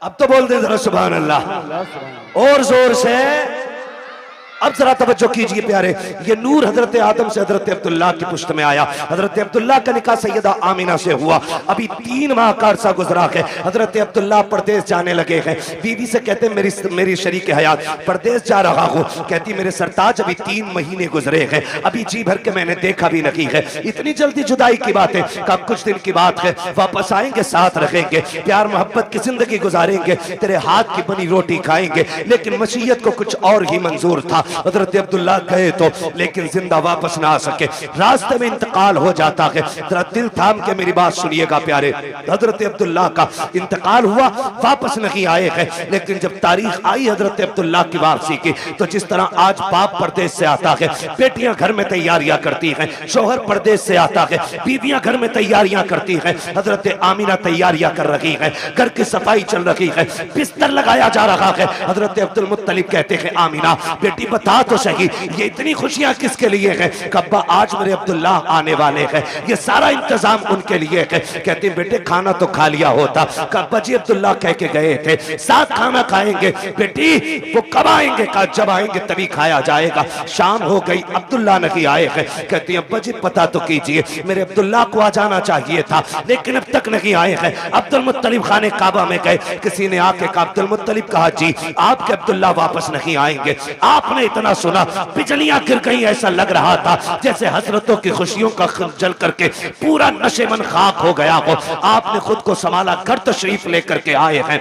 अब तो बोल दे जरा सुभान अल्लाह और जोर से। अब जरा तवज्जो कीजिए प्यारे, ये नूर हजरत आदम से हजरत अब्दुल्ला की पुश्त में आया। हजरत अब्दुल्ला का निकाह सैयदा आमिना से हुआ। अभी 3 माह का अरसा गुजरा है। हजरत अब्दुल्ला परदेश जाने लगे हैं। बीवी से कहते मेरी शरीक हयात परदेश जा रहा हूँ। कहती मेरे सरताज अभी 3 महीने गुजरे हैं, अभी जी भर के मैंने देखा भी नहीं है, इतनी जल्दी जुदाई की बात है। का कुछ दिन की बात है, वापस आएंगे, साथ रहेंगे, प्यार मोहब्बत की जिंदगी गुजारेंगे, तेरे हाथ की बनी रोटी खाएंगे। लेकिन मशीयत को कुछ और ही मंजूर था। हजरत अब्दुल्ला गए तो, लेकिन जिंदा वापस ना आ सके, रास्ते में इंतकाल हो जाता है। जरा दिल थाम के मेरी बात सुनिएगा प्यारे, हजरत अब्दुल्ला का इंतकाल हुआ, वापस नहीं आए हैं। लेकिन जब तारीख आई हजरत अब्दुल्ला की वापसी की, तो जिस तरह आज बाप परदेश से आता है, बेटियां घर में तैयारियां करती हैं, शोहर परदेश से आता है, बीवियां घर में तैयारियां करती हैं। हजरत आमिना तैयारियां कर रही है, घर की सफाई चल रही है, बिस्तर लगाया जा रहा है। हजरत अब्दुल मुत्तलिब कहते हैं आमिना बेटी बता तो सही, ये इतनी खुशियां किसके लिए हैं? कब्बा आज मेरे अब्दुल्ला आने वाले हैं, ये सारा इंतजाम उनके लिए है। कहते बेटे खाना तो खा लिया होता। कब्बा जी अब्दुल्ला कह के गए थे साथ खाना खाएंगे। बेटी वो कब आएंगे? का जब आएंगे तभी खाया जाएगा। शाम हो गई, अब्दुल्ला नहीं आए हैं। कहती अब्बा जी पता तो कीजिए, मेरे अब्दुल्ला को आ जाना चाहिए था, लेकिन अब तक नहीं आए हैं। अब्दुल मुत्तलिब खाने काबा में गए, किसी ने आके कहा अब्दुल मुत्तलिब कहा जी आपके अब्दुल्ला वापस नहीं आएंगे। आपने इतना सुना, बिजलियां गिर गई, ऐसा लग रहा था जैसे हजरतों की खुशियों का जल करके पूरा नशेमन खाक हो गया हो। आपने खुद को संभाला, घर तशरीफ लेकर के आए हैं।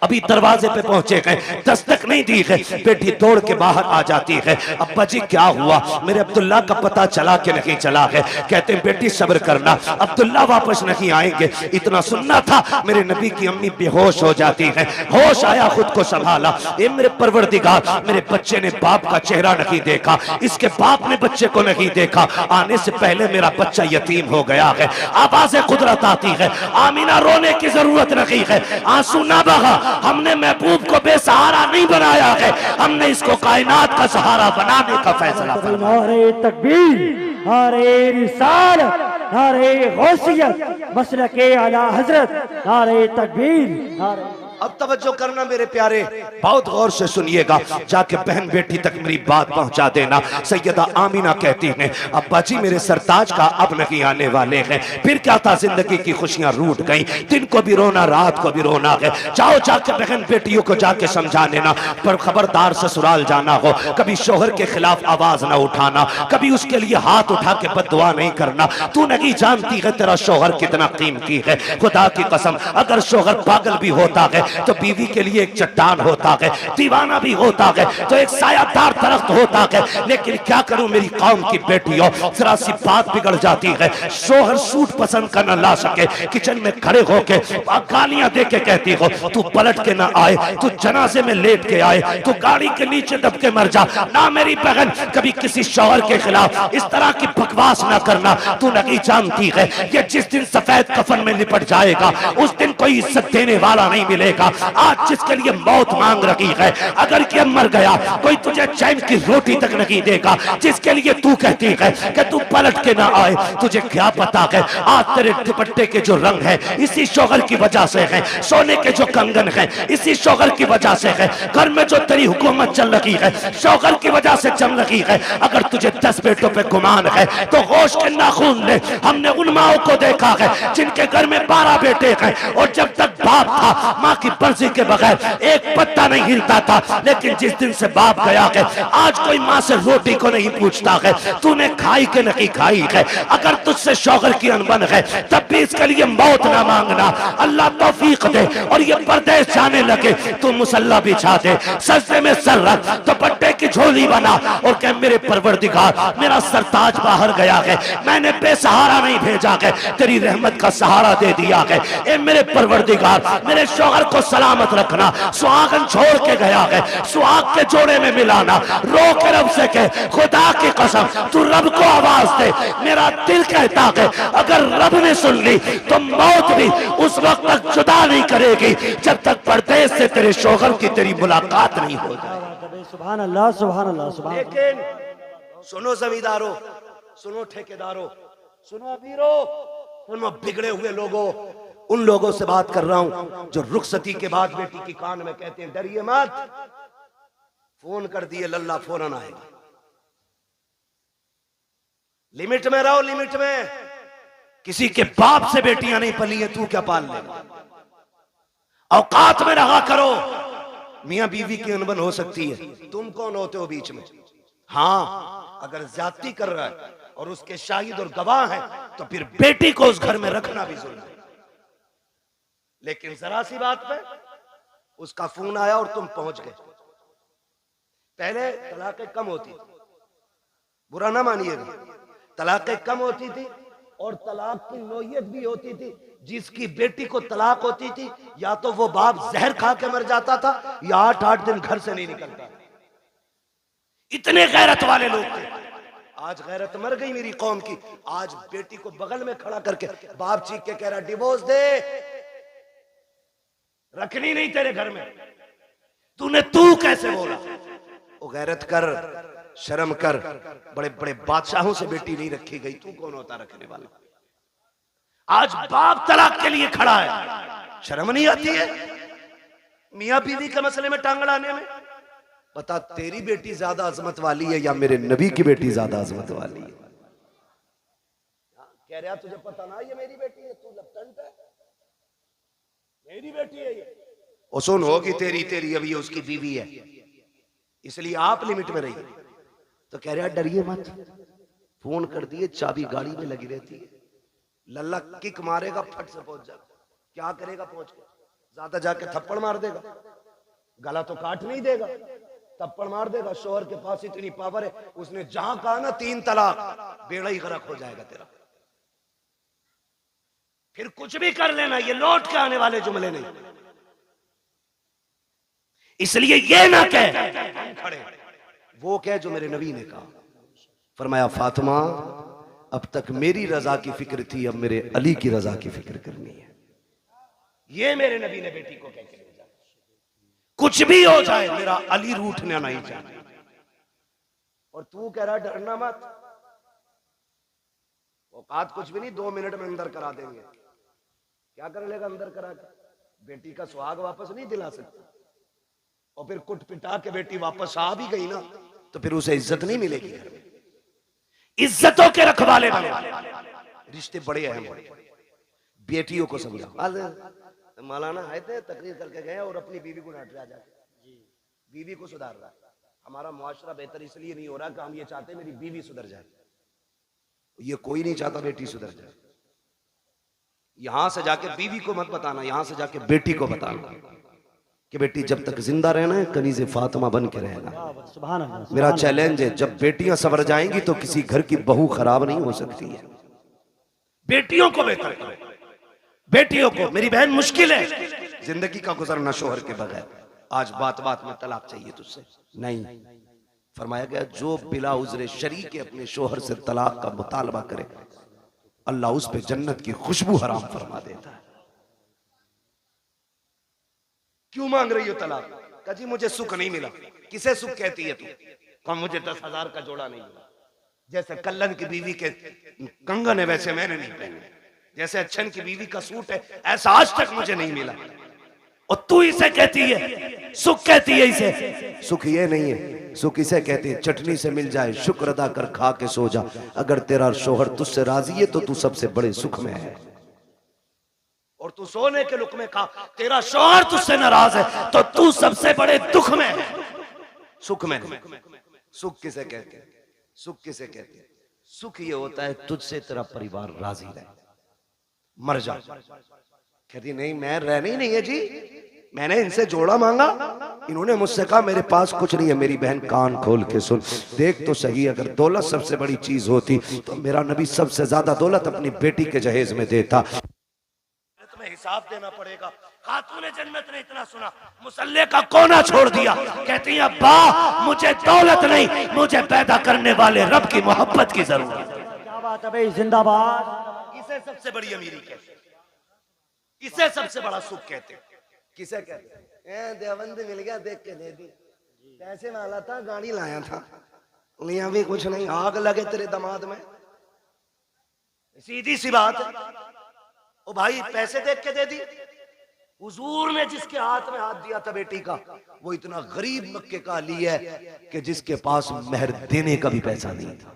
अभी दरवाजे पे पहुंचे हैं, दस्तक नहीं दी है, बेटी दौड़ के बाहर आ जाती है। अब्बा जी क्या हुआ? मेरे अब्दुल्ला का पता चला कि नहीं चला है? कहते हैं बेटी सब्र करना, अब्दुल्ला वापस नहीं आएंगे। इतना सुनना था, मेरे नबी की अम्मी बेहोश हो जाती है। होश आया, खुद को संभाला, ए मेरे परवरदिगार, मेरे बच्चे ने बाप का चेहरा नहीं देखा, इसके बाप ने बच्चे को नहीं देखा, आने से पहले मेरा बच्चा यतीम हो गया है। आवाज़े कुदरत आती है, आमीना रोने की जरूरत नहीं है, आंसू ना बहा। हमने महबूब को बेसहारा नहीं बनाया है, हमने इसको कायनात का सहारा बनाने का फैसला किया। नारे तकबीर, नारे रिसालत, नारे गौसियत, मसलके आला हजरत, नारे तकबीर, नारे। अब तवज्जो करना मेरे प्यारे, बहुत गौर से सुनिएगा, जाके बहन बेटी तक मेरी बात पहुंचा देना। सैयदा आमिना कहती हैं अब्बा जी मेरे सरताज का अब नहीं आने वाले हैं। फिर क्या था, जिंदगी की खुशियां रूठ गई, दिन को भी रोना, रात को भी रोना है। जाओ जाके बहन बेटियों को जाके समझा देना, पर खबरदार ससुराल जाना हो, कभी शोहर के खिलाफ आवाज ना उठाना, कभी उसके लिए हाथ उठा के बददुआ नहीं करना। तू नहीं जानती है तेरा शोहर कितना कीमती है। खुदा की कसम, अगर शोहर पागल भी होता है तो बीवी के लिए एक चट्टान होता है, दीवाना भी होता है तो एक सायादार दरख्त होता है। लेकिन क्या करूं मेरी कौम की बेटियों, जरा सी बात बिगड़ जाती है, शोहर सूट पसंद करना ला सके, किचन में खड़े होके गालियां दे के कहती हो तू पलट के ना आए, तू जनाजे में लेट के आए, तू गाड़ी के नीचे दब के मर जा। ना मेरी बहन, कभी किसी शोहर के खिलाफ इस तरह की बकवास ना करना। तू नहीं जानती है ये जिस दिन सफेद कफन में लिपट जाएगा उस दिन कोई इज्जत देने वाला नहीं मिलेगा। आज जिसके लिए मौत मांग रही है, अगर ये मर गया कोई तुझे चैन की रोटी तक नहीं देगा। जिसके लिए तू कहती है कि तू पलट के ना आए, तुझे क्या पता है आज तेरे दुपट्टे के जो रंग है इसी शोहर की वजह से है, सोने के जो कंगन है इसी शोहर की वजह से है, घर में जो तेरी हुकूमत चल रही है शोहर की वजह से चल रही है। अगर तुझे 10 बेटों पे गुमान है तो होश के नाखून ले। हमने उन माओं को देखा है जिनके घर में 12 बेटे हैं और जब तक बाप था माँ की मर्जी के बगैर एक पत्ता नहीं हिलता था। लेकिन जिस दिन से बाप गया है आज कोई माँ से रोटी को नहीं पूछता है तूने खाई के नहीं खाई है। अगर तुझसे शौहर की अनबन है तब भी इसके लिए मौत ना मांगना। अल्लाह तौफीक दे और ये परदेश जाने लगे तू मुसल्ला बिछा दे, सजदे में सर रख, दुपट्टे की झोली बना और कह मेरे परवरदिगार मेरा सरताज बाहर गया है, मैंने बेसहारा नहीं भेजा है, तेरी रहमत का सहारा दे दिया है। ए मेरे परवरदिगार मेरे शौहर को सलामत रखना। सुहागन छोड़ के गया है, सुहाग के जोड़े में मिलाना। रो के रब से कह खुदा की कसम तू रब को आवाज दे। मेरा दिल कहता है अगर रब ने सुन ली तो मौत भी उस वक्त तक जुदा नहीं करेगी जब तक परदेश से तेरे शौहर की तेरी मुलाकात नहीं हो जाए। सुभान अल्लाह, सुभान अल्लाह, सुभान। लेकिन सुनो जमींदारों, सुनो ठेकेदारों, सुनो अमीरों, सुनो बिगड़े हुए लोगों, उन लोगों से बात कर रहा हूं जो रुखसती के बाद बेटी की कान में कहते हैं डरिए मत, फोन कर दिए लल्ला फौरन आएगा। लिमिट में रहो, लिमिट में। किसी के बाप से बेटियां नहीं पली है, तू क्या पाल लेगा। औकात में रहा करो। मियां बीवी की अनबन हो सकती है, तुम कौन होते हो बीच में। हाँ, अगर ज्यादती कर रहा है और उसके शाहिद और गवाह हैं तो फिर बेटी को उस घर में रखना भी जुल्म है। लेकिन जरा सी बात पे उसका फोन आया और तुम पहुंच गए। पहले तलाकें कम होती थी, बुरा ना मानिएगा, तलाकें कम होती थी और तलाक की नौयत भी होती थी। जिसकी बेटी को तलाक होती थी या तो वो बाप जहर खा के मर जाता था या 8-8 दिन घर से नहीं निकलता। इतने गैरत वाले लोग थे। आज गैरत मर गई मेरी कौम की। आज बेटी को बगल में खड़ा करके बाप चीख के कह रहा डिवोर्स दे, रखनी नहीं तेरे घर में। तू कैसे बोला। वो गैरत कर, शर्म कर। बड़े बड़े बादशाहों से बेटी नहीं रखी गई, तू कौन होता रखने वाला। आज बाप तलाक के लिए खड़ा है, शर्म नहीं आती है मियां बीवी के मसले में टांग अड़ाने में। बता तेरी बेटी ज्यादा अजमत वाली है या मेरे नबी की बेटी ज्यादा अजमत वाली है। कह रहा तुझे पता ना ये मेरी बेटी है, तू लपटंट है, मेरी बेटी है ये। और सुन होगी तेरी अभी उसकी बीवी है, इसलिए आप लिमिट में रहिए। तो कह रहा डरिए मत, फोन कर दिए, चाबी गाड़ी में लगी रहती है। लल्ला किक मारेगा, फट से पहुंच जाएगा। क्या करेगा पहुंच के, ज्यादा जाके थप्पड़ मार देगा, गला तो काट नहीं देगा, थप्पड़ मार देगा। शोहर के पास इतनी पावर है, उसने जहां कहा ना 3 तलाक, बेड़ा ही गरक हो जाएगा तेरा। फिर कुछ भी कर लेना, ये लौट के आने वाले जुमले नहीं। इसलिए ये ना कह खड़े, वो कह जो मेरे नबी ने कहा। फरमाया फातिमा अब तक मेरी रजा की फिक्र थी, अब मेरे अली की रजा की फिक्र करनी है। ये मेरे नबी ने बेटी को कह के भेजा। कुछ भी हो जाए मेरा अली रूठना नहीं चाहिए। और तू कह रहा डरना मत, औकात कुछ भी नहीं, 2 मिनट में अंदर करा देंगे। क्या कर लेगा अंदर करा के, बेटी का सुहाग वापस नहीं दिला सकता। और फिर कुट पिटा के बेटी वापस आ भी गई ना तो फिर उसे इज्जत नहीं मिलेगी घर में। इज्जतों के रखवाले बने, रिश्ते बड़े अहम हैं। बेटियों को समझाओ। मौलाना आए थे, तकरीर करके गए और अपनी बीवी को डांट रहा जाके, बीवी को सुधार रहा। हमारा मुआशरा बेहतर इसलिए नहीं हो रहा कि हम ये चाहते मेरी बीवी सुधर जाए। ये कोई नहीं चाहता बेटी सुधर जाए। यहां से जाके बीवी को मत बताना, यहां से जाके बेटी को बताना कि बेटी जब तक जिंदा रहना है कनीज़े फातिमा बन के रहना। मेरा चैलेंज है, जब बेटियां सवर जाएंगी तो किसी घर की बहू खराब नहीं हो सकती है। बेटियों को बेहतर करो, बेटियों को। मेरी बहन मुश्किल है जिंदगी का गुजरना शोहर के बगैर। आज बात बात में तलाक चाहिए तुझसे, नहीं। फरमाया गया जो बिला उज़्र शरी के अपने शोहर से तलाक का मुतालबा करे अल्लाह उस पे जन्नत की खुशबू हराम फरमा देता है। क्यों मांग रही हो तलाक? कहा जी मुझे सुख नहीं मिला। किसे सुख कहती है तू? कहा मुझे 10,000 का जोड़ा नहीं मिला। जैसे कल्लन की बीवी के कंगन है वैसे मैंने नहीं पहने, जैसे अच्छन की बीवी का सूट है ऐसा आज तक मुझे नहीं मिला। और तू इसे कहती है सुख, कहती है इसे सुख। ये नहीं है सुख, इसे कहते हैं चटनी से मिल जाए शुक्र अदा कर खा के सो जा। अगर तेरा शोहर तुझसे राजी है तो तू सबसे बड़े सुख में है। और तू सोने के लुक में खा, तेरा शोहर तुझसे नाराज है तो तू सबसे बड़े दुख में है, सुख में। सुख किसे कहते हैं? सुख किसे कहते हैं? सुख ये होता है तुझसे तेरा परिवार राजी रहे, मर जा। कहती नहीं मैं रहनी नहीं है जी, मैंने इनसे जोड़ा मांगा, इन्होंने मुझसे कहा मेरे पास कुछ नहीं है। मेरी बहन कान खोल के सुन, देख तो सही, अगर दौलत सबसे बड़ी चीज होती तो मेरा नबी सबसे ज्यादा दौलत अपनी बेटी के जहेज में देता। तुम्हें हिसाब देना पड़ेगा। खातूने जन्नत ने इतना सुना, मुसल्ले का कोना छोड़ दिया। कहती है अब्बा मुझे दौलत नहीं, मुझे पैदा करने वाले रब की मोहब्बत की जरूरत है। क्या बात है भाई, जिंदाबाद। इसे सबसे बड़ी अमीरी कहते, इसे सबसे बड़ा सुख कहते। किसे कहते हैं? देवबंद मिल गया देख के दे दी, पैसे वाला था गाड़ी लाया था, लिया भी कुछ नहीं, आग लगे तेरे दामाद में। सीधी सी बात है। ओ भाई पैसे देख के दे दी। हुजूर ने जिसके हाथ में हाथ दिया था बेटी का, वो इतना गरीब मक्के का अली है कि जिसके पास मेहर देने का भी पैसा नहीं था,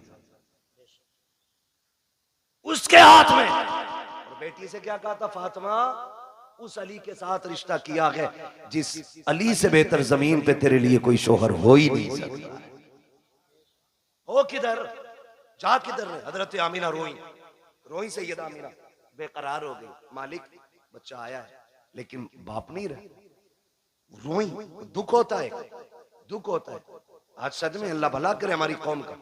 उसके हाथ में। और बेटी से क्या कहा था, फातिमा उस अली के साथ रिश्ता किया है जिस अली से बेहतर जमीन पे तेरे लिए कोई शोहर हो ही नहीं सकता। हो किधर, जा किधर है। हजरत आमीना रोई रोई, सैयदा आमीना बेकरार हो गई, मालिक बच्चा आया है लेकिन बाप नहीं रहे। रोई, दुख होता है, दुख होता है। आज सदमे, अल्लाह भला करे हमारी कौम का।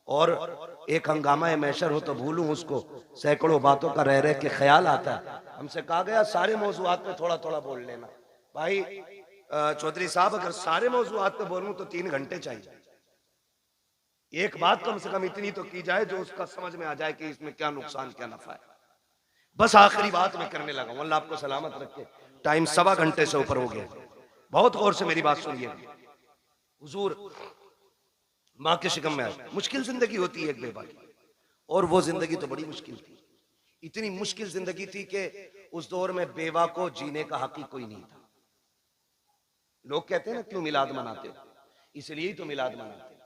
और एक हंगामा है मैशर हो तो भूलूं उसको, सैकड़ों बातों का रह रह के ख्याल आता है। हमसे कहा गया सारे मौजूआत पे थोड़ा थोड़ा बोल लेना। भाई चौधरी साहब, अगर सारे मौजूआत पे बोलूं तो 3 घंटे चाहिए। एक बात कम से कम इतनी तो की जाए जो उसका समझ में आ जाए कि इसमें क्या नुकसान क्या नफा है। बस आखिरी बात मैं करने लगा हूं, अल्लाह आपको सलामत रखे। टाइम 1.25 घंटे से ऊपर हो गया। बहुत गौर से मेरी बात सुनिए। हुजूर माँ के शिकम में आए, मुश्किल जिंदगी होती है एक बेवा की, और वो जिंदगी तो बड़ी मुश्किल थी। इतनी मुश्किल जिंदगी थी कि उस दौर में बेवा को जीने का हक ही कोई नहीं था। लोग कहते हैं ना क्यों मिलाद मनाते हो, इसलिए ही तो मिलाद मनाते हैं।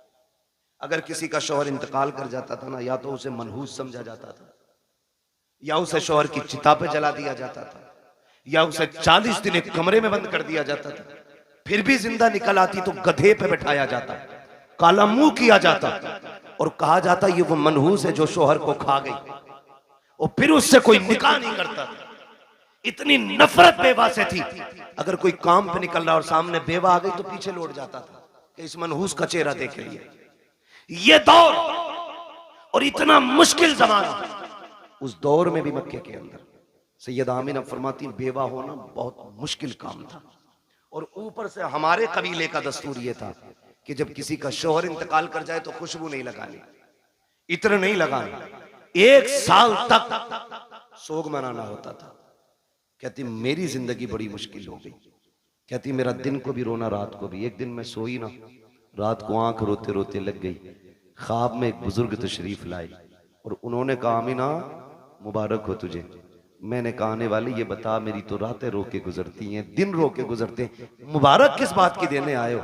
अगर किसी का शौहर इंतकाल कर जाता था ना, या तो उसे मनहूस समझा जाता था, या उसे शौहर की चिता पे जला दिया जाता था, या उसे 40 दिन एक कमरे में बंद कर दिया जाता था। फिर भी जिंदा निकल आती तो गधे पे बैठाया जाता, काला मुंह किया जाता और कहा जाता ये वो मनहूस है जो शौहर को खा गई, और फिर उससे कोई निकाह नहीं करता था। इतनी नफरत बेवा से थी, अगर कोई काम पे निकल रहा और सामने बेवा आ गई तो पीछे लौट जाता था कि इस मनहूस का चेहरा देख लिए। ये दौर और इतना मुश्किल जमाना, उस दौर में भी मक्के के अंदर सैयदा आमीना फरमाती बेवा होना बहुत मुश्किल काम था। और ऊपर से हमारे कबीले का दस्तूर ये था कि जब किसी का शौहर इंतकाल कर जाए तो खुशबू नहीं लगानी, इत्र नहीं लगानी, 1 साल तक सोग मनाना होता था। कहती मेरी जिंदगी बड़ी मुश्किल हो गई। कहती मेरा दिन को भी रोना, रात को भी। एक दिन मैं सोई ना, रात को आंख रोते रोते लग गई। ख्वाब में एक बुजुर्ग तशरीफ लाए और उन्होंने कहा आमीना मुबारक हो तुझे। मैंने कहा आने वाली ये बता, मेरी तो रातें रो के गुजरती हैं, दिन रो के गुजरते हैं, मुबारक किस बात की देने आए हो?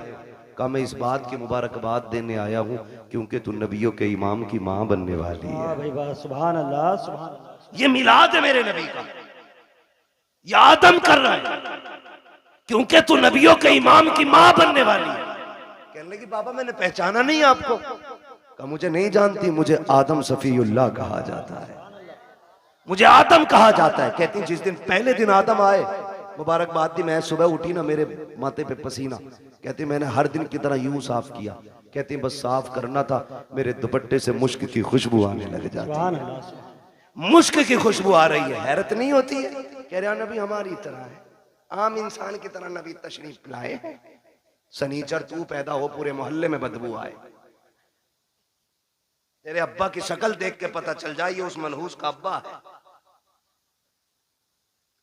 कहा मैं इस बात की मुबारकबाद देने आया हूँ क्योंकि तू नबियों के इमाम की माँ बनने वाली है। भाई वाह, सुभान अल्लाह, सुभान अल्लाह। ये मिलाद है मेरे नबी का, ये आदम कर रहा है क्योंकि तू नबियों के इमाम की माँ बनने वाली है। कहने लगी बाबा मैंने पहचाना नहीं आपको। कहा मुझे नहीं जानती, मुझे आदम सफीउल्लाह कहा जाता है, मुझे आदम कहा जाता है। कहती जिस दिन पहले दिन आदम आए, मुबारकबाद दी, मैं सुबह उठी ना मेरे माथे पे पसीना। कहती मैंने हर दिन की तरह यूं साफ किया। कहती बस साफ करना था, मेरे दुपट्टे से मुश्क की खुशबू आने लग जाती। मुश्क की खुशबू आ रही है, हैरत नहीं होती है? कह रहा नबी हमारी तरह है, आम इंसान की तरह नबी तशरीफ लाए। सनीचर तू पैदा हो पूरे मोहल्ले में बदबू आए, तेरे अब्बा की शक्ल देख के पता चल जाए ये उस मनहूस का अब्बा है,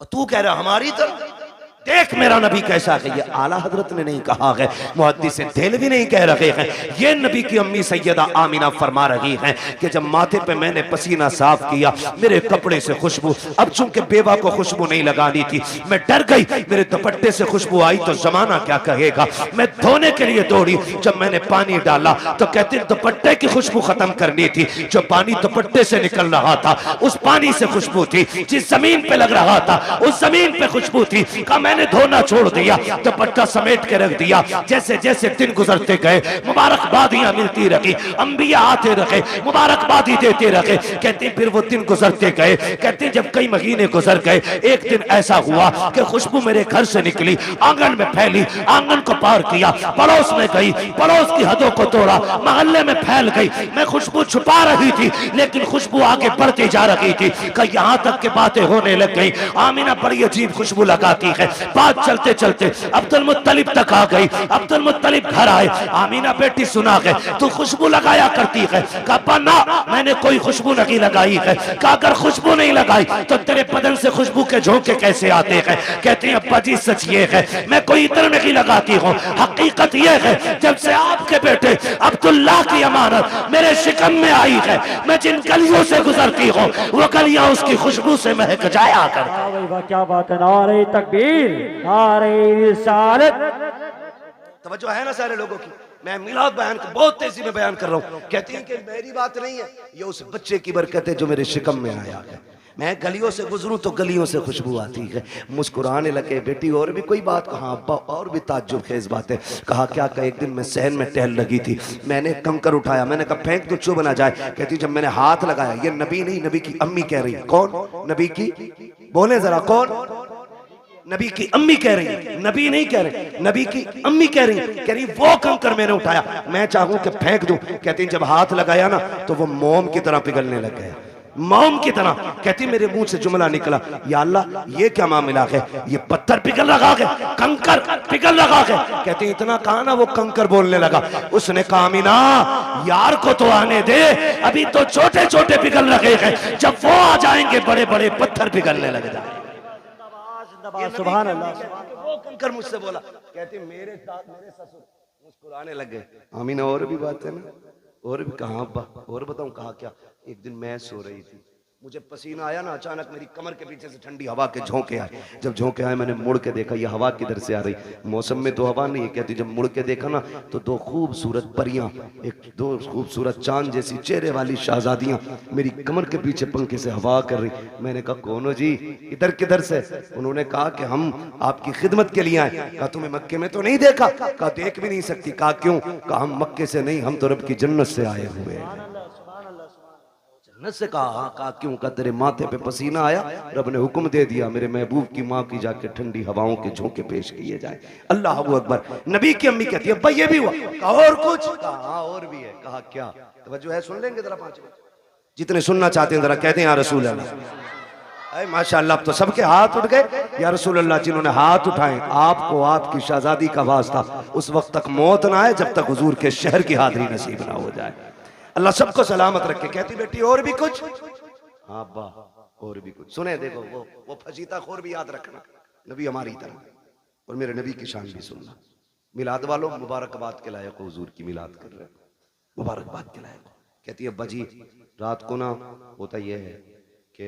और तू कह रहा हमारी तरह। देख मेरा नबी कैसा है। ये आला हजरत ने नहीं कहा है, मुहद्दिस देहलवी नहीं कह रहे हैं, ये नबी की अम्मी सैयदा आमीना फरमा रही हैं कि जब माथे पे मैंने पसीना साफ किया, मेरे कपड़े से खुशबू, अब चूंकि बेवा को खुशबू नहीं लगानी थी, मैं डर गई मेरे दुपट्टे से खुशबू आई तो जमाना क्या कहेगा। मैं धोने के लिए दौड़ी, जब मैंने पानी डाला तो कहते दुपट्टे की खुशबू खत्म करनी थी। जो पानी दुपट्टे से निकल रहा था उस पानी से खुशबू थी, जिस जमीन पे लग रहा था उस जमीन पे खुशबू थी। मैंने धोना छोड़ दिया, दुपट्टा समेट के रख दिया। जैसे जैसे दिन गुजरते गए मुबारकबादियां मिलती रही, अंबिया आते रहे, मुबारकबादी देते रहे। कहते फिर वो दिन गुजरते गए। कहते जब कई महीने गुजर गए, एक दिन ऐसा हुआ कि खुशबू मेरे घर से निकली, आंगन में फैली, आंगन को पार किया, पड़ोस में गई, पड़ोस की हदों को तोड़ा, मोहल्ले में फैल गई। मैं खुशबू छुपा रही थी लेकिन खुशबू आगे बढ़ती जा रही थी कि यहाँ तक के बातें होने लग गई। आमीना बड़ी अजीब खुशबू लगाती है, बात चलते चलते अब्दुल मुत्तलिब तक आ गई। अब्दुल मुत्तलिब घर आए, आमीना बेटी सुना गए तू खुशबू लगाया करती है। कहा ना मैंने कोई खुशबू नहीं लगाई है। कहा अगर खुशबू नहीं लगाई तो तेरे बदन से खुशबू के झोंके कैसे आते हैं? कहते हैं अब्बा जी सच ये है मैं कोई इत्र नहीं लगाती हूँ, हकीकत ये है जब से आपके बेटे अब्दुल्ला की अमानत मेरे शिकम में आई है मैं जिन गलियों से गुजरती हूँ वो गलियां उसकी खुशबू से महक जाया कर। वाह भाई वाह, क्या बात है। नारे तकबीर, नारे रिसालत। तवज्जो है ना सारे लोगों की? मैं मिलाद बयान को बहुत तेजी में बयान कर रहा हूँ। कहती है कि मेरी बात नहीं है, ये उस बच्चे की बरकत है जो मेरे शिकम में आया है। मैं गलियों से गुजरूं तो गलियों से खुशबू आती है। मुस्कुराने लगे। बेटी और भी कोई बात? कहा अब्बा और भी ताज्जुब खेज बात है। कहा क्या? का एक दिन मैं सहन में टहल लगी थी, मैंने कंकर उठाया, मैंने कहा फेंक तो चुभ ना जाए। कहती जब मैंने हाथ लगाया, ये नबी नहीं नबी की अम्मी कह रही। कौन? नबी की, बोले जरा कौन? नबी की अम्मी कह रही है, नबी नहीं कह रहे, नबी की अम्मी कह रही वो कंकर मैंने उठाया, मैं चाहूं कि फेंक दूं। कहती जब हाथ लगाया ना तो वो मोम की तरह पिघलने लग गया, मोम की तरह। कहती मेरे मुंह से जुमला निकला, या अल्लाह ये क्या मामला है? ये पत्थर पिघल रहा है, कंकर पिघल रहा है। कहती इतना कहा ना वो कंकर बोलने लगा। उसने कहा अमीना यार को तो आने दे, अभी तो छोटे छोटे पिघल रहे हैं, जब वो आ जाएंगे बड़े बड़े पत्थर पिघलने लग जाए। सुभान अल्लाह। वो कंकर मुझसे बोला। कहती मेरे ससुर मुस्कुराने लग गए। अमीना और भी बात है ना? और भी? कहा अब्बा और बताऊं? कहा क्या? एक दिन मैं सो रही थी, मुझे पसीना आया ना, अचानक मेरी कमर के पीछे से ठंडी हवा के झोंके आए। जब झोंके आए मैंने मुड़ के देखा, ये हवा किधर से आ रही? मौसम में तो हवा नहीं है। कहती जब मुड़ के देखा ना तो दो खूबसूरत परियां, दो खूबसूरत चांद जैसी चेहरे वाली शहजादियां मेरी कमर के पीछे पंखे से हवा कर रही। मैंने कहा कौन हो जी, इधर किधर से? उन्होंने कहा कि हम आपकी खिदमत के लिए आए। कहा तुम्हें मक्के में तो नहीं देखा? कहा देख भी नहीं सकती। कहा क्यों? कहा हम मक्के से नहीं, हम तो रब की जन्नत से आए हुए हैं। से कहा क्यों? का तेरे माथे पे पसीना आया, रब ने हुक्म दे दिया मेरे महबूब की माँ की जाके ठंडी हवाओं के झोंके पेश किए जाए। अल्लाह अकबर। नबी की अम्मी कहती है भाई ये भी हुआ? कहा और कुछ? कहा और भी है। कहा क्या? तवज्जो है, सुन लेंगे जरा 5 मिनट, जितने सुनना चाहते हैं जरा कहते हैं या रसूल अल्लाह। माशाअल्लाह, अब तो सबके हाथ उठ गए या रसूल अल्लाह। जिन्होंने हाथ उठाए आपको आपकी शहजादी का वास्ता उस वक्त तक मौत ना आए जब तक हुजूर के शहर की हाजिरी नसीब ना हो जाए। अल्लाह सबको सलामत रखे। कहती बेटी और भी कुछ? हाँ अब्बा और भी कुछ। सुने देखो वो फजीता खोर भी याद रखना, नबी हमारी तरह, और मेरे नबी की शान भी सुनना। मिलाद वालों मुबारकबाद के लायक हुजूर की मिलाद कर रहे, मुबारकबाद के लायक। कहती है अब्बा जी रात को ना होता यह है कि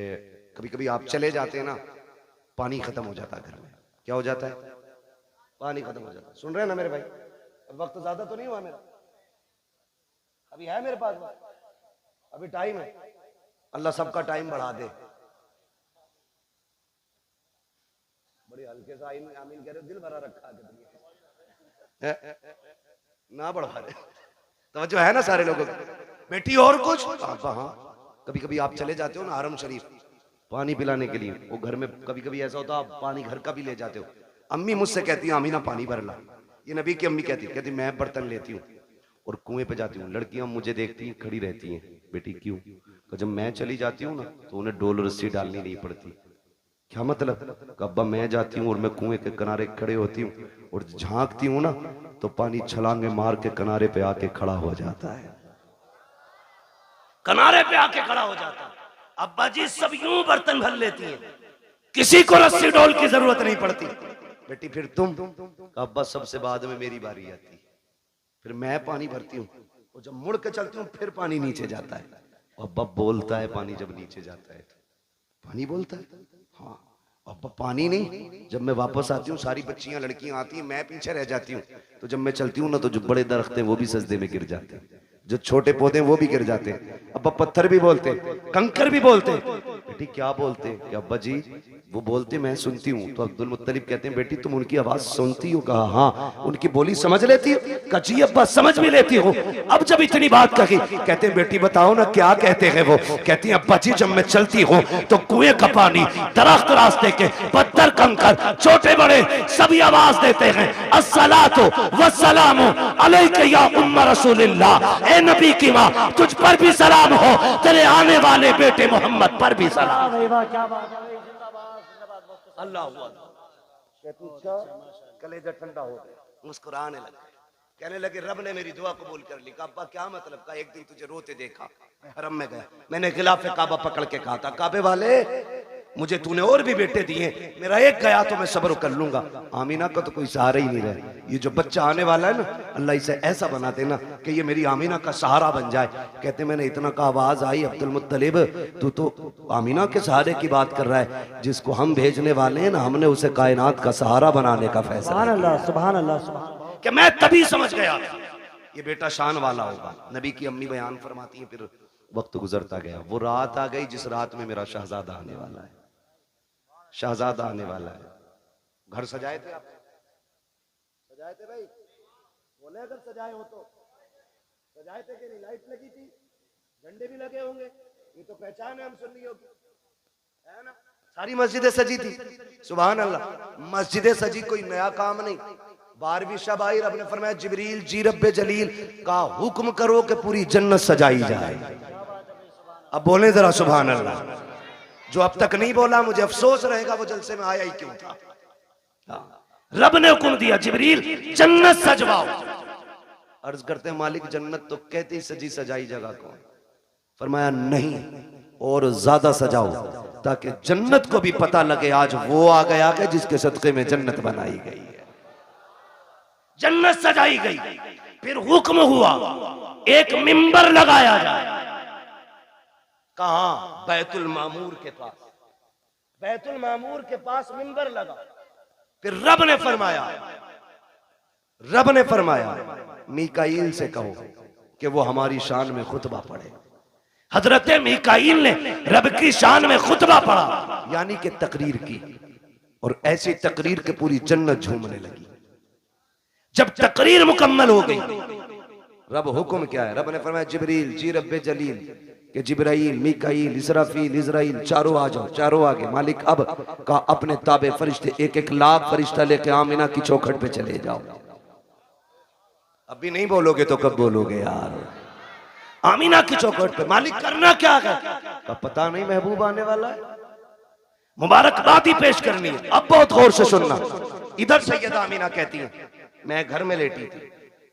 कभी कभी आप चले जाते हैं ना, पानी खत्म हो जाता है घर में। क्या हो जाता है? पानी खत्म हो जाता है। सुन रहे हैं ना मेरे भाई? वक्त ज्यादा तो नहीं हुआ मेरा, अभी है मेरे पास, अभी टाइम है। अल्लाह सबका टाइम बढ़ा दे। बड़ी हल्के से आमीन कह रहे, दिल भरा रखा है ना बढ़ा दे। तवज्जो है ना सारे लोगों की? बेटी और कुछ? हाँ कभी कभी आप चले जाते हो ना हरम शरीफ पानी पिलाने के लिए, वो घर में कभी कभी ऐसा होता आप पानी घर का भी ले जाते हो। अम्मी मुझसे कहती है अमीना पानी भर ला। ये नबी की अम्मी कहती मैं बर्तन लेती हूँ और कुएं पे जाती हूँ। लड़कियां मुझे देखती हैं खड़ी रहती हैं, बेटी क्यों? तो जब मैं चली जाती हूँ ना तो उन्हें डोल रस्सी डालनी नहीं पड़ती। क्या मतलब? अब्बा मैं जाती हूँ और मैं कुएं के किनारे खड़े होती हूँ और झांकती हूँ ना तो पानी छलांगे मार के किनारे पे आके खड़ा हो जाता है, किनारे पे आके खड़ा हो जाता है। अब्बा जी सब यूं बर्तन भर लेती हैं, किसी को रस्सी डोल की जरूरत नहीं पड़ती। बेटी फिर तुम? अब्बा सबसे बाद में मेरी बारी आती, फिर मैं पानी भरती हूँ और जब मुड़ के चलती हूँ फिर पानी नीचे जाता है। अब्बा बोलता है पानी जब नीचे जाता है तो पानी बोलता है। हाँ अब्बा पानी नहीं। जब मैं वापस आती हूँ सारी बच्चियां लड़कियां आती हैं, मैं पीछे रह जाती हूँ। तो जब मैं चलती हूँ ना तो जो बड़े दरख्त हैं वो भी सजदे में गिर जाते हैं, जो छोटे पौधे वो भी गिर जाते हैं। अब्बा पत्थर भी बोलते, कंकर भी बोलते। बेटी क्या बोलते? कि अब्बा जी वो बोलते मैं सुनती हूँ। तो अब्दुल मुत्तलिब कहते हैं बेटी तुम उनकी आवाज सुनती हो? कहा हाँ। उनकी बोली समझ लेती हो? कहा जी अब्बा समझ भी लेती हो। अब जब इतनी बात कही कहते हैं बेटी बताओ ना क्या कहते हैं वो? कहती है अब्बा जी जब मैं चलती हूँ तो कुएं का पानी, दरख्त, रास्ते के पत्थर, कंकर, छोटे बड़े सभी आवाज देते हैं अस्सलातु वस्सलामु अलैका या उम्मा रसूलिल्लाह। ए नबी की माँ तुझ पर भी सलाम हो, तेरे आने वाले बेटे मोहम्मद पर भी सलाम। क्या बात है। अल्लाह कहती अच्छा, कलेजा ठंडा हो गया, मुस्कुराने लगे, कहने लगे रब ने मेरी दुआ कबूल कर ली। कहा अब्बा क्या मतलब? का एक दिन तुझे रोते देखा, मैं हरम में गया, मैंने खिलाफे काबा पकड़ के कहा था काबे वाले मुझे तूने और भी बेटे दिए, मेरा एक गया तो मैं सब्र कर लूंगा। आमीना का तो कोई सहारा ही नहीं रहा। ये जो बच्चा आने वाला है ना, अल्लाह इसे ऐसा बना देना कि ये मेरी आमीना का सहारा बन जाए। कहते मैंने इतना का आवाज आई, अब्दुल मुत्तलिब तू तो आमीना के सहारे की बात कर रहा है, जिसको हम भेजने वाले हैं ना, हमने उसे कायनात का सहारा बनाने का फैसला। सुभान अल्लाह, सुभान अल्लाह, सुभान। कि मैं तभी समझ गया ये बेटा शान वाला होगा। नबी की अम्मी बयान फरमाती है, फिर वक्त गुजरता गया, वो रात आ गई जिस रात में मेरा शहजादा आने वाला है, शहजादा आने वाला है। घर सजाए थे आप? सजाए थे भाई? बोले अगर सजाए हो तो सजाए थे कि नहीं? लाइट लगी थी, झंडे भी लगे होंगे, ये तो पहचान है हम सुन्नियों की, है ना? सारी मस्जिदें सजी थी। सुभान अल्लाह, मस्जिदें सजी कोई नया काम नहीं। 12वीं शब आई, रब ने फरमाया जिब्रील जी रब्बे जलील का हुक्म करो कि पूरी जन्नत सजाई जाए। अब बोले जरा सुभान अल्लाह। जो अब तक नहीं बोला मुझे अफसोस रहेगा, वो जलसे में आया ही क्यों था। रब ने हुक्म दिया जिब्रील जन्नत सजवाओ। अर्ज करते हैं मालिक जन्नत तो कहती सजी सजाई जगह कौन? फरमाया नहीं, और ज्यादा सजाओ ताकि जन्नत को भी पता लगे आज वो आ गया कि जिसके सदके में जन्नत बनाई गई है। जन्नत सजाई गई, फिर हुक्म हुआ एक मिंबर लगाया जाए। कहां? बैतुल मामूर के पास। बैतुल मामूर के पास मिंबर लगा। फिर रब ने फरमाया मीकाईल से कहो कि वो हमारी शान में खुतबा पढ़े। हजरत मीकाईल ने रब की शान में खुतबा पढ़ा, यानी कि तकरीर की, और ऐसी तकरीर के पूरी जन्नत झूमने लगी। जब तकरीर मुकम्मल हो गई, रब हुक्म क्या है? रब ने फरमाया जिब्रील जी रब्बे जलील कि जिब्राइल, मीकाईल, इसराफील, इजराइल चारों आ जाओ, चारों आगे। मालिक अब का अपने ताबे फरिश्ते 1-1 लाख फरिश्ता लेके आमीना की चौखट पे चले जाओ। अभी नहीं बोलोगे तो कब बोलोगे यार? आमीना की चौखट पे। मालिक करना क्या है? कब पता नहीं, महबूब आने वाला है, मुबारकबाद ही पेश करनी है। अब बहुत गौर से सुनना। इधर सैयदा आमीना कहती है मैं घर में लेटी थी,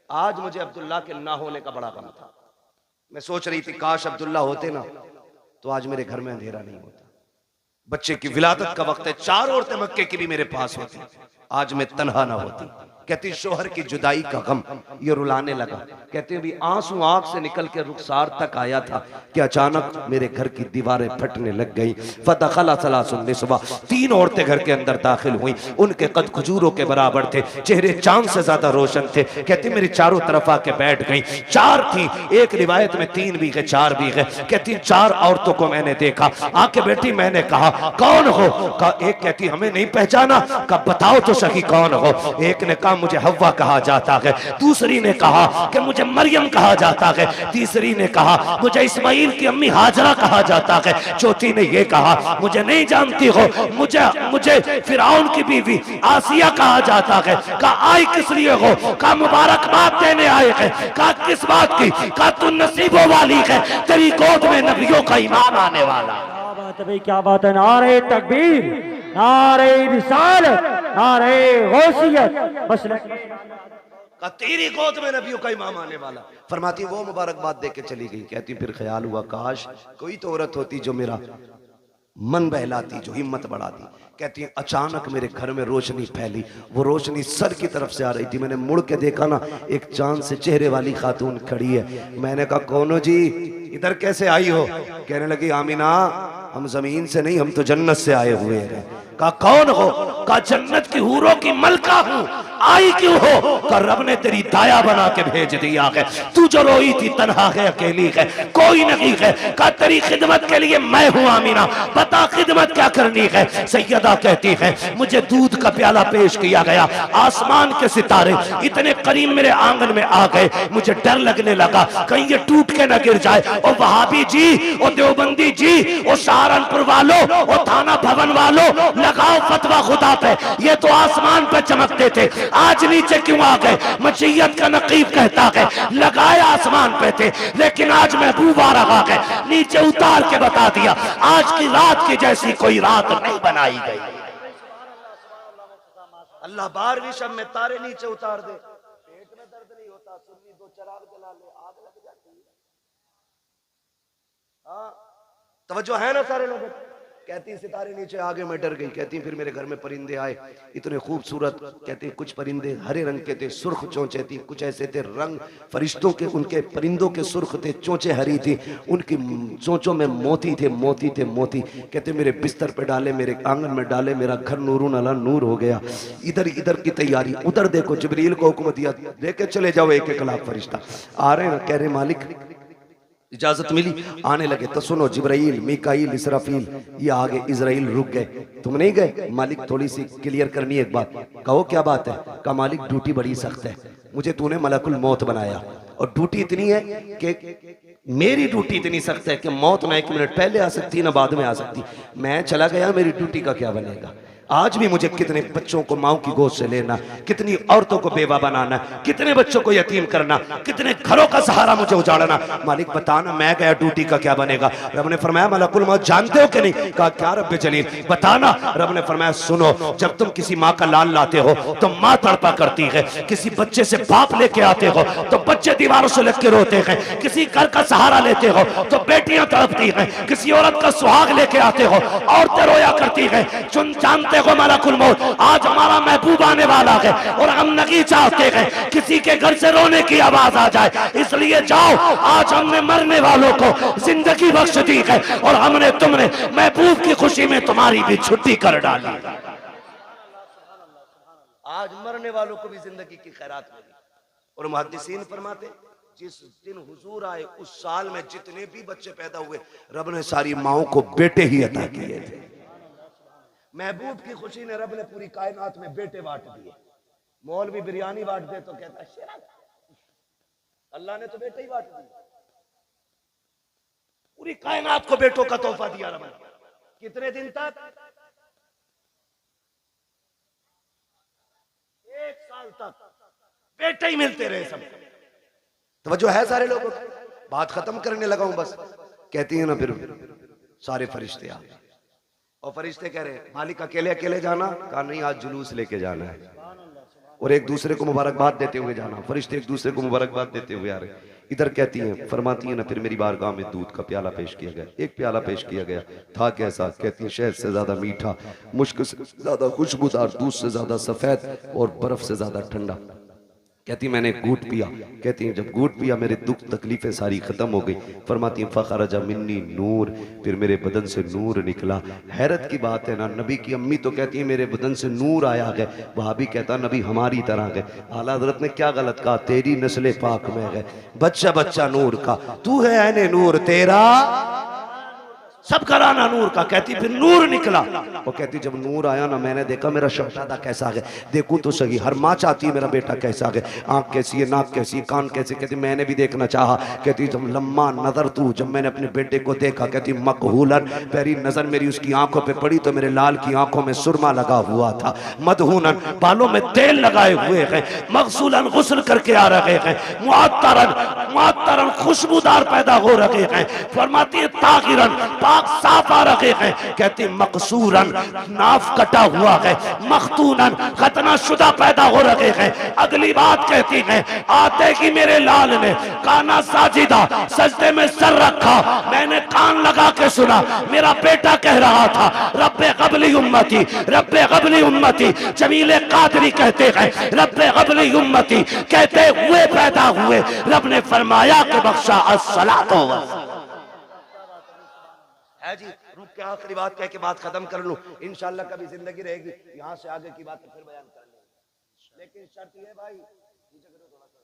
आज मुझे अब्दुल्ला के ना होने का बड़ा गम था। मैं सोच रही थी काश अब्दुल्ला होते ना तो आज मेरे घर में अंधेरा नहीं होता। बच्चे की विलादत का वक्त है, 4 औरतें मक्के की भी मेरे पास होती, आज मैं तन्हा ना होती। कहती शोहर की जुदाई का गम ये रुलाने लगा। कहते भी आंसू आंख से निकल के रुखसार तक आया था कि अचानक मेरे घर की दीवारें फटने लग गई। फदखला सलासुन निस्वा, 3 औरतें घर के अंदर दाखिल हुई। उनके कद खजूरों के बराबर थे, चेहरे चांद से ज्यादा रोशन थे। कहती मेरी चारों तरफ आके बैठ गई। 4 थी, एक रिवायत में 3 भी गए, 4 भी गए। कहती 4 औरतों को मैंने देखा, आके बैठी। मैंने कहा कौन हो? कहा एक कहती हमें नहीं पहचाना। कहा बताओ तो सही कौन हो? एक ने कहा मुझे हव्वा कहा जाता है, दूसरी ने कहा कि मुझे मरियम कहा जाता है, तीसरी ने कहा मुझे इस्माइल की अम्मी हाजरा कहा जाता है, चौथी ने यह कहा मुझे नहीं जानती हो, मुझे फिरौन की बीवी आसिया कहा जाता है। कहा आई किस लिए हो? कहा मुबारकबाद देने आए हैं। कहा किस बात की? कहा तू नसीबों वाली है, तेरी गोद में नबियों का ईमान आने वाला। क्या बात है भाई, क्या बात है। नारे तकबीर, नारे रिसालत, नारे गौसियत, मसलक का तेरी गोद में नबियों का इमाम आने वाला। फरमाती वो मुबारकबाद दे के चली गई। कहती फिर ख्याल हुआ काश कोई तो औरत होती जो मेरा मन बहलाती, जो हिम्मत बढ़ाती। कहती अचानक मेरे घर में रोशनी फैली, वो रोशनी सर की तरफ से आ रही थी। मैंने मुड़ के देखा ना, एक चांद से चेहरे वाली खातून खड़ी है। मैंने कहा कौन हो जी, इधर कैसे आई हो? कहने लगी आमीना हम जमीन से नहीं, हम तो जन्नत से आए हुए हैं। कहा कौन हो? कहा जन्नत की हूरों की मलका हूं। आई क्यों हो? कहा रब ने तेरी दाया बना के भेज दिया है, तू जो रोई थी तन्हा है, अकेली है, कोई नहीं है। कहा तेरी खिदमत के लिए मैं हूं आमीना, बता खिदमत क्या करनी है? सैयदा कहती है मुझे दूध का प्याला पेश किया गया, आसमान के सितारे इतने करीब मेरे आंगन में आ गए, मुझे डर लगने लगा कहीं ये टूट के न गिर जाए। और वहाबी जी, और देवबंदी जी, और सहारनपुर वालों, और थाना भवन वालों, लगाओ फतवा खुदा पे, ये तो आसमान पे चमकते थे, आज नीचे क्यों आ गए? मशीयत का नकीब कहता है लगाए आसमान पे थे, लेकिन आज महबूब आ रहा है, नीचे उतार के बता दिया आज की रात की जैसी कोई रात नहीं बनाई गई। अल्लाह 12वीं शब में तारे नीचे उतार दे, पेट में दर्द नहीं होता, सुन्नी 2 चिराग जला ले, आग लग जाती है। हाँ, तवज्जो है ना सारे लोगों? कहती सितारे नीचे आगे मैं डर गई। कहती फिर मेरे घर में परिंदे आए, इतने खूबसूरत, कहती कुछ परिंदे हरे रंग के थे, सुर्ख चोंचे थी, कुछ ऐसे थे रंग फरिश्तों के, उनके परिंदों के सुर्ख थे, चोंचे हरी थी, उनकी चोंचों में मोती थे, मोती थे मोती। कहते मेरे बिस्तर पे डाले, मेरे आंगन में डाले, मेरा घर नूरुन अला नूर हो गया। इधर इधर की तैयारी, उधर देखो जिब्रील को हुक्म दिया, लेके चले जाओ 1-1 लाख फरिश्ता। आ रहे हैं, कह रहे मालिक इजाजत मिली, आने लगे। तो सुनो, जिब्राइल, मीकाईल, इसराफील, ये आगे, इजराइल रुक गए। तुम नहीं गए? मालिक थोड़ी सी क्लियर करनी है एक बात। कहो क्या बात है? कहा मालिक ड्यूटी बड़ी सख्त है, मुझे तूने मलकुल मौत बनाया और ड्यूटी इतनी है कि मेरी ड्यूटी इतनी सख्त है कि मौत ना 1 मिनट पहले आ सकती ना बाद में आ सकती। मैं चला गया, मेरी ड्यूटी का क्या बनेगा? आज भी मुझे कितने बच्चों को माओ की गोद से लेना, कितनी औरतों को बेवा बनाना, कितने बच्चों को यतीम करना, कितने घरों का सहारा मुझे उजाड़ना। मालिक बताना, मैं गया ड्यूटी का क्या बनेगा? रब ने फरमाया मलकुल मौत जानते हो कि नहीं? कहा क्या रब्बे जलील बताना। रब ने फरमाया सुनो, जब तुम किसी माँ का लाल लाते हो तो माँ तड़पा करती है, किसी बच्चे से बाप लेके आते हो तो बच्चे दीवारों से लग के रोते हैं, किसी घर का सहारा लेते हो तो बेटियां तड़पती हैं, किसी औरत का सुहाग लेके आते हो औरतें रोया करती हैं। जानते हो मलकुल मौत आज हमारा महबूब आने वाला है और हम नहीं चाहते हैं किसी के घर से रोने की आवाज आ जाए, इसलिए जाओ, आज हमने मरने वालों को जिंदगी बख्श दी है और हमने तुमने महबूब की खुशी में तुम्हारी भी छुट्टी कर डाली। आज मरने वालों को भी जिंदगी की खैरात मिली। और मुहद्दिसीन फरमाते जिस दिन हुजूर आए उस साल में जितने भी बच्चे पैदा हुए रब ने सारी माओं को बेटे ही अता किए थे। महबूब की खुशी ने रब ने पूरी कायनात में बेटे बांट दिए। मौलवी बिरयानी बांट दे तो कहता शेरा, अल्लाह ने तो बेटे ही बांट दिए। पूरी कायनात को बेटों का तोहफा दिया रब ने। कितने दिन तक? 1 साल तक बेटे ही मिलते रहे सब। तवज्जो है सारे लोगों को? बात खत्म करने लगा हूं बस। कहती है ना फिर सारे फरिश्ते आ गए और फरिश्ते कह रहे मालिक अकेले अकेले जाना? कहा नहीं, आज जुलूस लेके जाना है और एक दूसरे को मुबारकबाद देते हुए जाना। फरिश्ते एक दूसरे को मुबारकबाद देते हुए आ रहे। इधर कहती हैं, फरमाती हैं ना, फिर मेरी बारगाह में दूध का प्याला पेश किया गया। एक प्याला पेश किया गया, था कैसा? कहती हैं शहद से ज्यादा मीठा, मुश्क से ज्यादा खुशबूदार, दूध से ज्यादा सफेद और बर्फ से ज्यादा ठंडा। कहती मैंने घूट पिया। कहती हैं जब घूट पिया मेरे दुख तकलीफें सारी खत्म हो गई। फरमाती फखरजा मिन्नी नूर, फिर मेरे बदन से नूर निकला। हैरत की बात है ना, नबी की अम्मी तो कहती है मेरे बदन से नूर आया गया, वहाबी कहता नबी हमारी तरह गए। आला हज़रत ने क्या गलत कहा? तेरी नस्ल पाक में गए, बच्चा बच्चा नूर का, तू है ऐने नूर, तेरा सब कराना नूर का। कहती फिर नूर निकला। वो कहती जब नूर आया ना, मैंने देखा मेरा शहजादा कैसा है, देखूं तो सही। हर माँ चाहती है मेरा बेटा कैसा है, आंख कैसी है, नाक कैसी है, कान कैसे। कहती मैंने भी देखना चाहा। कहती जब लम्मा नजर तू, जब मैंने अपने बेटे को देखा, कहती मकहूलन, पहली नजर मेरी उसकी आंखों पे पड़ी तो मेरे लाल की आंखों में सुरमा लगा हुआ था। मदहूनन, बालों में तेल लगाए हुए हैं। मगसूलन, गुस्ल करके आ रहे हैं। मुअत्तरन, मुअत्तरन, खुशबूदार पैदा हो रहे हैं। फरमाती है ताहिरन, साफ आ रहे हैं। कहती मकसूरन, नाफ कटा हुआ है। मखतूनन, खतना शुदा पैदा हो रहे हैं। अगली बात कहती है आते ही मेरे लाल ने काना साजिदा, सजदे में सर रखा। मैंने कान लगा के सुना, मेरा बेटा कह रहा था रब्बे क़ब्ली उम्मती, रब्बे क़ब्ली उम्मती। जमीले कादरी कहते हैं रब्बे क़ब्ली उम्मती, कहते हुए पैदा हुए। रब ने फरमाया कि बख्शा अस्सलातो है जी। रुक के आखिरी बात कह के बात खत्म कर लूं, इंशाल्लाह कभी जिंदगी रहेगी यहां से आगे की बात तो फिर बयान कर लेंगे। लेकिन शर्त ये भाई, नीचे करो थोड़ा सा,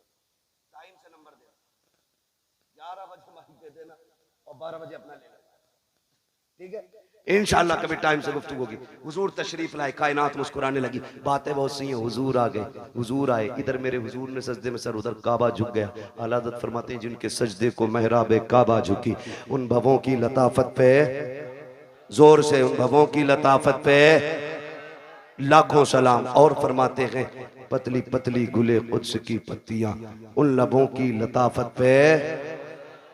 टाइम से नंबर दे, 11 बजे माइक दे देना और 12 बजे अपना ले लेना, ठीक है? इंशाल्लाह कभी टाइम से गुफ्तगू होगी। हुजूर तशरीफ लाए, कायनात मुस्कुराने लगी। बातें बहुत सी हैं। हुजूर आ गए, हुजूर आए, इधर मेरे हुजूर ने सजदे में सर, उधर काबा झुक गया। आला हज़रत फरमाते हैं जिनके सजदे को महराब काबा झुकी, उन भवों की लताफत पे, जोर से, उन भवों की लताफत पे लाखों सलाम। और फरमाते हैं पतली पतली गुले कुद्स की पत्तियां, उन लबों की लताफत पे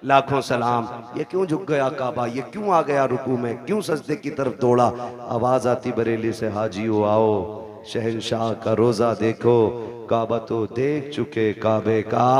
लाखों सलाम। ये क्यों झुक गया काबा, ये क्यों आ गया रुकू में, क्यों सजदे की तरफ दौड़ा? आवाज आती बरेली से हाजियो आओ, शहंशाह का रोजा देखो, काबा तो देख चुके, काबे का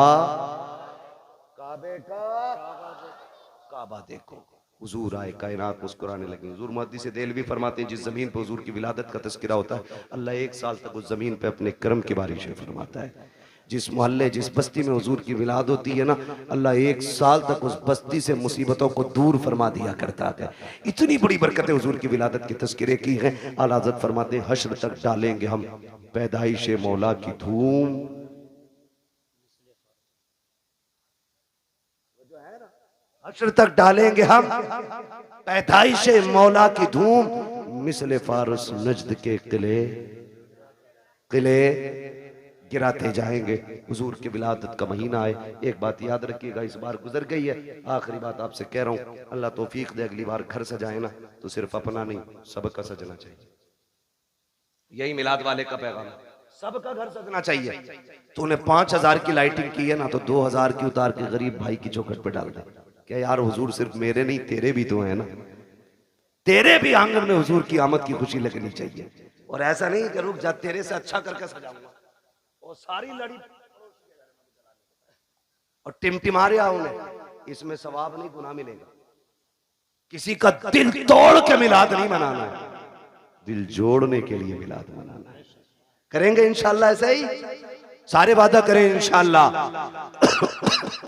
काबा देखो। हुजूर आए, कायनात मुस्कुराने लगी। हुजूर मुहद्दिस देलवी फरमाते हैं, जिस जमीन पर हुजूर की विलादत का तज़किरा होता है, अल्लाह 1 साल तक उस जमीन पे अपने करम की बारिशें फरमाता है। जिस मोहल्ले, जिस बस्ती में हुजूर की विलादत होती है ना, अल्लाह 1 साल तक उस बस्ती से मुसीबतों को दूर फरमा दिया करता है। इतनी बड़ी बरकतें हुजूर की विलादत की तज़किरे की हैं। आला हज़रत फरमाते हैं, हश्र तक डालेंगे हम पैदाइश मौला की धूम। हश्र तक डालेंगे हम पैदाइश मौला की धूम, मिसले फारस नजद के किले किले गिराते जाएंगे। हुजूर की विलादत का महीना है। एक बात याद रखिएगा, इस बार गुजर गई है, आखिरी बात आपसे कह रहा हूँ, अल्लाह तौफीक दे अगली बार घर सजाए ना तो सिर्फ अपना नहीं, सबका सजना चाहिए। यही मिलाद वाले का पैगाम है, सबका घर सजना चाहिए। तूने 5000 की लाइटिंग की है ना, तो 2000 की उतार के गरीब भाई की चौखट पे डाल दे। क्या यार, हुजूर सिर्फ मेरे नहीं तेरे भी तो है ना, तेरे भी आंगन में हुजूर की आमद की खुशी लगनी चाहिए। और ऐसा नहीं कि रुक जा, तेरे से अच्छा करके सजाऊंगा, और सारी लड़ी और टिमटिमा रहा उन्हें, इसमें सवाब नहीं, गुनाह मिलेगा। किसी का दिल तोड़ के मिलाद नहीं मनाना है, दिल जोड़ने के लिए मिलाद मनाना है। करेंगे इंशाल्लाह ऐसा ही, सारे वादा करें इंशाल्लाह।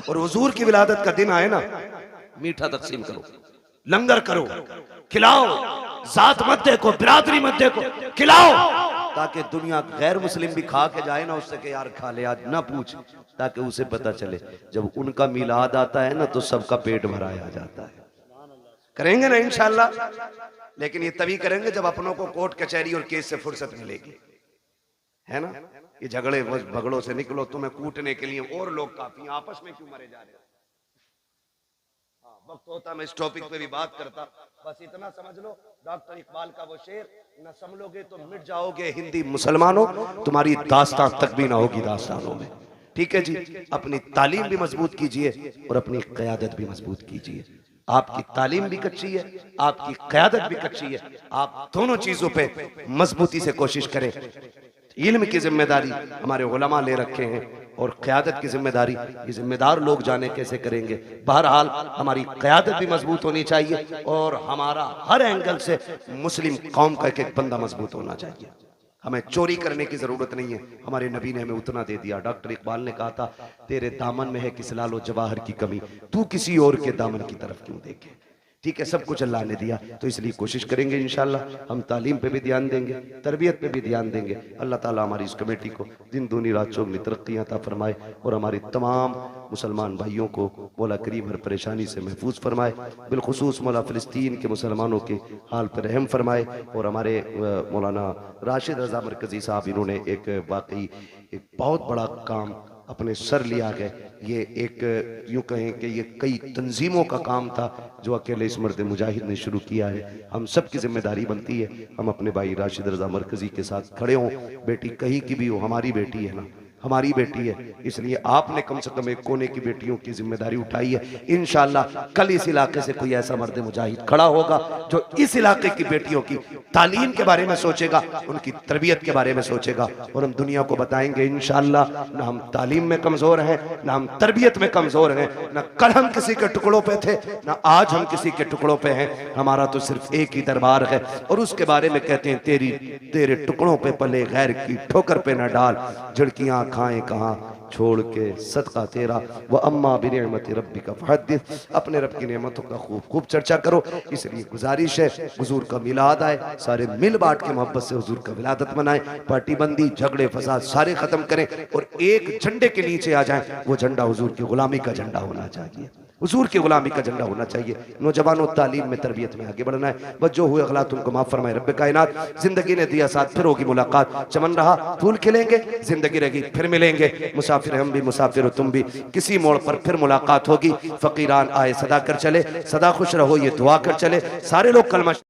और हुजूर की विलादत का दिन आए ना, मीठा तकसीम करो, लंगर करो, खिलाओ, जात मत देखो, बिरादरी मत देखो, खिलाओ, ताकि दुनिया गैर मुस्लिम भी खा के जाए ना, उससे के यार खा ले आज, ना पूछ, ताकि उसे पता चले जब उनका मिलाद आता है ना तो सबका पेट भराया जाता है। करेंगे ना इंशाल्लाह, लेकिन ये तभी करेंगे जब अपनों को कोर्ट कचहरी और केस से फुर्सत मिलेगी, है ना। ये झगड़े भगड़ों से निकलो, तुम्हें कूटने के लिए और लोग काफी, आपस में क्यों मरे जा रहे हो। वक्त होता मैं इस टॉपिक पे भी बात करता, बस इतना समझ लो, डॉक्टर इकबाल का वो शेर, न संभलोगे तो मिट जाओगे हिंदी मुसलमानों, तुम्हारी दास्तां तक भी ना होगी दास्तानों में। ठीक है जी, अपनी तालीम भी मजबूत कीजिए और अपनी क़यादत भी मजबूत कीजिए। आपकी तालीम भी कच्ची है, आपकी क़यादत भी कच्ची है, आप दोनों चीजों पे मजबूती से कोशिश करें। इल्म की जिम्मेदारी हमारे उलमा ले रखे हैं, और क़यादत की जिम्मेदारी ये जिम्मेदार लोग जाने कैसे करेंगे। बहरहाल हमारी क़यादत भी मजबूत होनी चाहिए, और हमारा हर एंगल से मुस्लिम कौम का एक बंदा मजबूत होना चाहिए। हमें चोरी करने की जरूरत नहीं है, हमारे नबी ने हमें उतना दे दिया। डॉक्टर इकबाल ने कहा था, तेरे दामन में है किस लालो जवाहर की कमी, तू किसी और के दामन की तरफ क्यों देखे। ठीक है, सब कुछ अल्लाह ने दिया, तो इसलिए कोशिश करेंगे इंशाल्लाह, हम तालीम पे भी ध्यान देंगे, तरबियत पे भी ध्यान देंगे। अल्लाह ताला हमारी इस कमेटी को दिन दूनी रात चौगनी तरक्की अता फरमाए, और हमारी तमाम मुसलमान भाइयों को मौला करीम हर परेशानी से महफूज फरमाए। बिलखुसूस मौला फ़िलिस्तीन के मुसलमानों के हाल पर रहम फरमाए। और हमारे मौलाना राशिद रज़ा मरकज़ी साहब, इन्होंने एक वाकई एक बहुत बड़ा काम अपने सर लिया गया। ये एक यूँ कहें कि ये कई तंजीमों का काम था जो अकेले इस मर्द मुजाहिद ने शुरू किया है। हम सब की जिम्मेदारी बनती है, हम अपने भाई राशिद रज़ा मरकज़ी के साथ खड़े हों। बेटी कहीं की भी हो, हमारी बेटी है ना, हमारी बेटी है, इसलिए आपने कम से कम एक कोने की बेटियों की जिम्मेदारी उठाई है। इंशाअल्लाह कल इस इलाके से कोई ऐसा मर्द मुजाहिद खड़ा होगा जो इस इलाके की बेटियों की तालीम के बारे में सोचेगा, उनकी तरबियत के बारे में सोचेगा, और हम दुनिया को बताएंगे इंशाअल्लाह, ना हम तालीम में कमजोर हैं, ना हम तरबियत में कमजोर हैं, ना कल हम किसी के टुकड़ों पे थे, ना आज हम किसी के टुकड़ों पे हैं। हमारा तो सिर्फ एक ही दरबार है, और उसके बारे में कहते हैं, तेरे टुकड़ों पे पले गैर की ठोकर पे न डाल, झिड़कियां खाएं कहाँ छोड़ के सदका तेरा, व अम्मा बिनिअमति रब्बिका फहद्दिस, अपने रब की नेमतों का खूब खूब चर्चा करो। इसलिए गुजारिश है, हुजूर का मिलाद आए, सारे मिल बांट के मोहब्बत से हुजूर का विलादत मनाएं, पार्टी बंदी झगड़े फसाद सारे खत्म करें, और एक झंडे के नीचे आ जाएं। वो झंडा हुजूर की गुलामी का झंडा होना चाहिए, हुजूर की गुलामी का झंडा होना चाहिए। नौजवानों तालीम में तरबियत में आगे बढ़ना है। बस जो हुए अगलात उनको माफ फरमाए रब्बे कायनात। जिंदगी ने दिया साथ, फिर होगी मुलाकात, चमन रहा फूल खिलेंगे, जिंदगी रहेगी फिर मिलेंगे। मुसाफिर हम भी, मुसाफिर हो तुम भी, किसी मोड़ पर फिर मुलाकात होगी। फकीरान आए सदा कर चले, सदा खुश रहो ये दुआ कर चले। सारे लोग कलमा